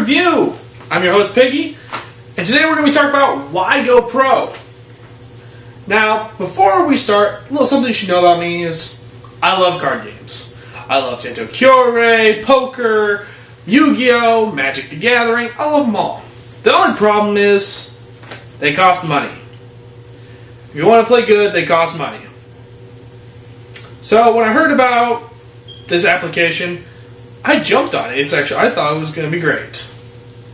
Review! I'm your host Piggy, and today we're going to be talking about YgoPro. Now, before we start, a little something you should know about me is I love card games. I love Tanto Cuore, poker, Yu-Gi-Oh, Magic the Gathering, I love them all. The only problem is they cost money. If you want to play good, they cost money. So when I heard about this application, I jumped on it. I thought it was going to be great.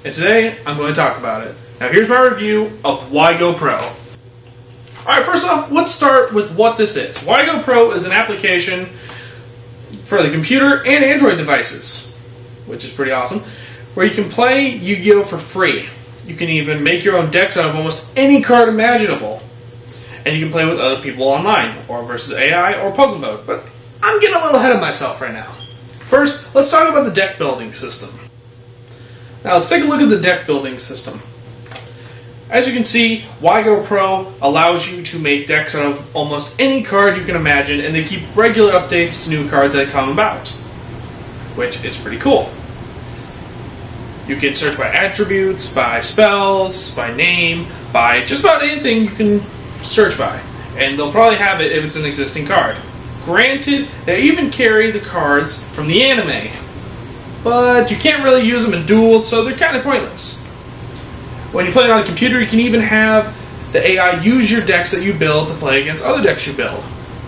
And today, I'm going to talk about it. Now here's my review of YgoPro. Alright, first off, let's start with what this is. YgoPro is an application for the computer and Android devices, which is pretty awesome, where you can play Yu-Gi-Oh! For free. You can even make your own decks out of almost any card imaginable. And you can play with other people online, or versus AI, or puzzle mode. But I'm getting a little ahead of myself right now. First, let's talk about the deck building system. Now let's take a look at the deck building system. As you can see, YgoPro allows you to make decks out of almost any card you can imagine, and they keep regular updates to new cards that come about, which is pretty cool. You can search by attributes, by spells, by name, by just about anything you can search by, and they'll probably have it if it's an existing card. Granted, they even carry the cards from the anime, but you can't really use them in duels, so they're kind of pointless. When you play it on the computer, you can even have the AI use your decks that you build to play against other decks you build,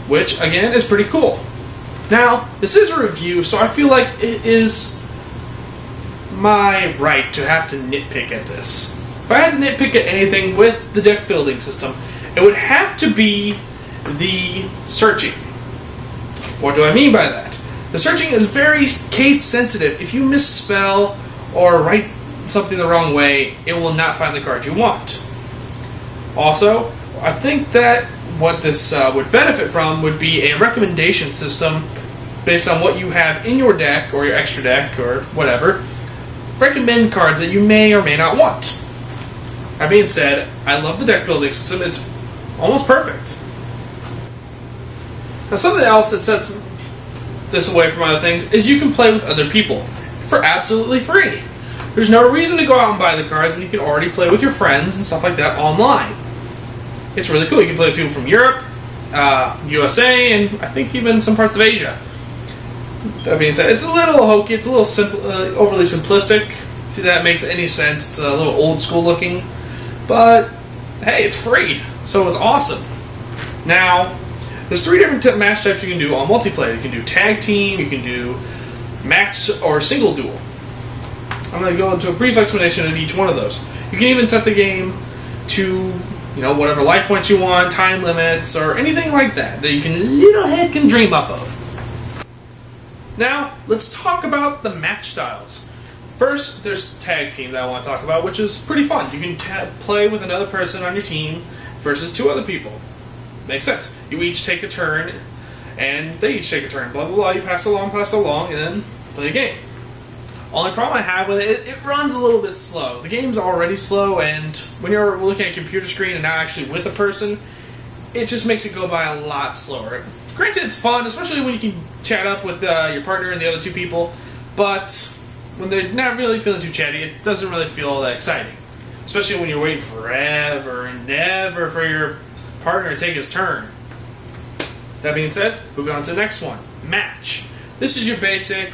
which, again, is pretty cool. Now, this is a review, so I feel like it is my right to have to nitpick at this. If I had to nitpick at anything with the deck building system, it would have to be the searching. What do I mean by that? The searching is very case sensitive. If you misspell or write something the wrong way, it will not find the card you want. Also, I think that what this would benefit from would be a recommendation system based on what you have in your deck or your extra deck or whatever. Recommend cards that you may or may not want. That being said, I love the deck building system. It's almost perfect. Now, something else that sets this away from other things is you can play with other people for absolutely free. There's no reason to go out and buy the cards when you can already play with your friends and stuff like that online. It's really cool. You can play with people from Europe, USA, and I think even some parts of Asia. That being said, it's a little hokey, it's a little overly simplistic, if that makes any sense. It's a little old school looking, but hey, it's free, so it's awesome. Now, there's three different match types you can do on multiplayer. You can do tag team, you can do match or single duel. I'm going to go into a brief explanation of each one of those. You can even set the game to, whatever life points you want, time limits, or anything like that you little head can dream up of. Now, let's talk about the match styles. First, there's tag team that I want to talk about, which is pretty fun. You can play with another person on your team versus two other people. Makes sense. You each take a turn, and they each take a turn. Blah, blah, blah. You pass along, and then play a game. Only problem I have with it runs a little bit slow. The game's already slow, and when you're looking at a computer screen and not actually with a person, it just makes it go by a lot slower. Granted, it's fun, especially when you can chat up with your partner and the other two people, but when they're not really feeling too chatty, it doesn't really feel all that exciting. Especially when you're waiting forever and ever for your partner to take his turn. That being said, moving on to the next one. Match. This is your basic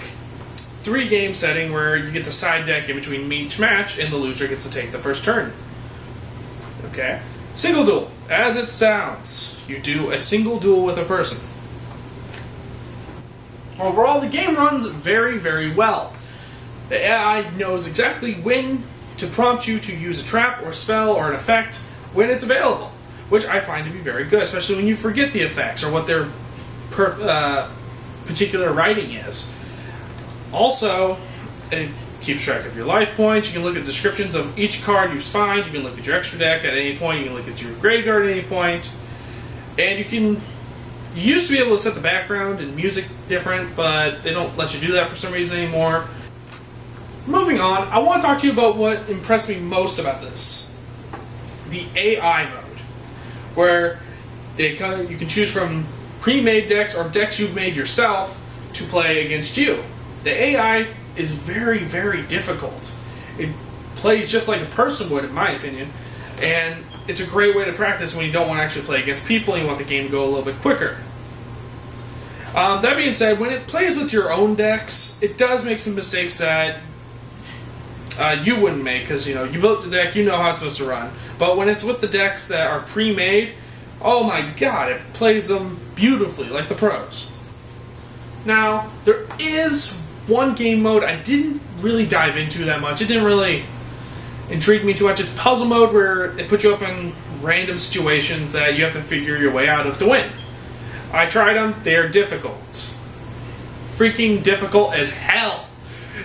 3-game setting where you get the side deck in between each match and the loser gets to take the first turn. Okay. Single duel. As it sounds, you do a single duel with a person. Overall, the game runs very, very well. The AI knows exactly when to prompt you to use a trap or a spell or an effect when it's available, which I find to be very good, especially when you forget the effects or what their particular writing is. Also, it keeps track of your life points. You can look at descriptions of each card you find. You can look at your extra deck at any point. You can look at your graveyard at any point. And you used to be able to set the background and music different, but they don't let you do that for some reason anymore. Moving on, I want to talk to you about what impressed me most about this. The AI mode, where you can choose from pre-made decks or decks you've made yourself to play against you. The AI is very, very difficult. It plays just like a person would, in my opinion, and it's a great way to practice when you don't want to actually play against people and you want the game to go a little bit quicker. That being said, when it plays with your own decks, it does make some mistakes that you wouldn't make, because you built the deck, you know how it's supposed to run. But when it's with the decks that are pre-made, oh my god, it plays them beautifully, like the pros. Now, there is one game mode I didn't really dive into that much. It didn't really intrigue me too much. It's puzzle mode, where it puts you up in random situations that you have to figure your way out of to win. I tried them. They are difficult. Freaking difficult as hell.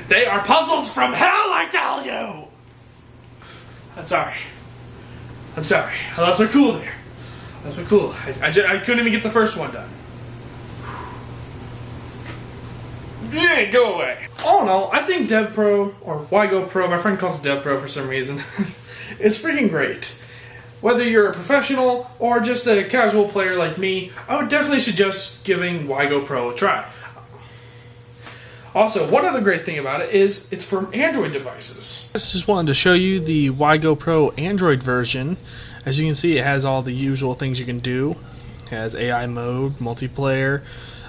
They are puzzles from hell, I tell you! I'm sorry. I lost my cool there. I couldn't even get the first one done. Yeah, go away. All in all, I think Devpro, or YgoPro, my friend calls it Devpro for some reason, is freaking great. Whether you're a professional or just a casual player like me, I would definitely suggest giving YgoPro a try. Also, one other great thing about it is it's for Android devices. I just wanted to show you the YgoPro Android version. As you can see, it has all the usual things you can do. It has AI mode, multiplayer,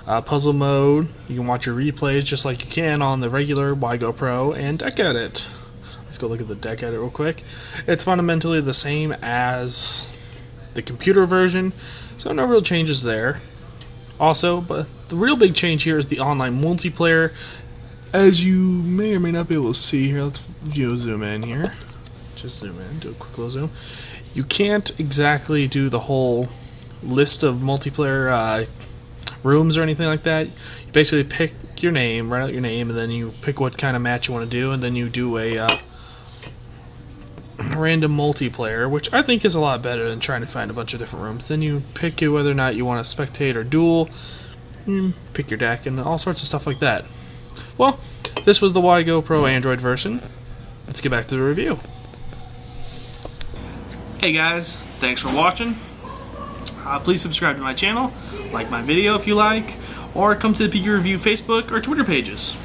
puzzle mode. You can watch your replays just like you can on the regular YgoPro, and deck edit. Let's go look at the deck edit real quick. It's fundamentally the same as the computer version, so no real changes there. Also, but the real big change here is the online multiplayer. As you may or may not be able to see here, let's zoom in here. Just zoom in, do a quick little zoom. You can't exactly do the whole list of multiplayer rooms or anything like that. You basically pick your name, write out your name, and then you pick what kind of match you want to do, and then you do a random multiplayer, which I think is a lot better than trying to find a bunch of different rooms. Then you pick whether or not you want to spectate or duel, pick your deck, and all sorts of stuff like that. Well, this was the YgoPro Android version. Let's get back to the review. Hey guys, thanks for watching. Please subscribe to my channel, like my video if you like, or come to the PiggyReview Facebook or Twitter pages.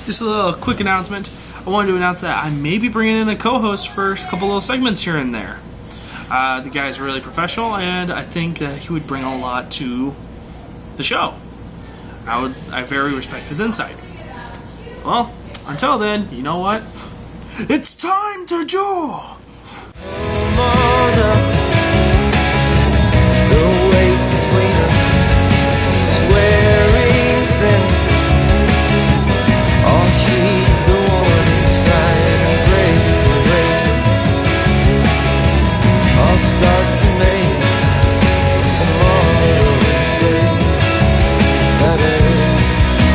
Just a little quick announcement. I wanted to announce that I may be bringing in a co-host for a couple little segments here and there. The guy's really professional, and I think that he would bring a lot to the show. I very respect his insight. Well, until then, you know what? It's time to duel!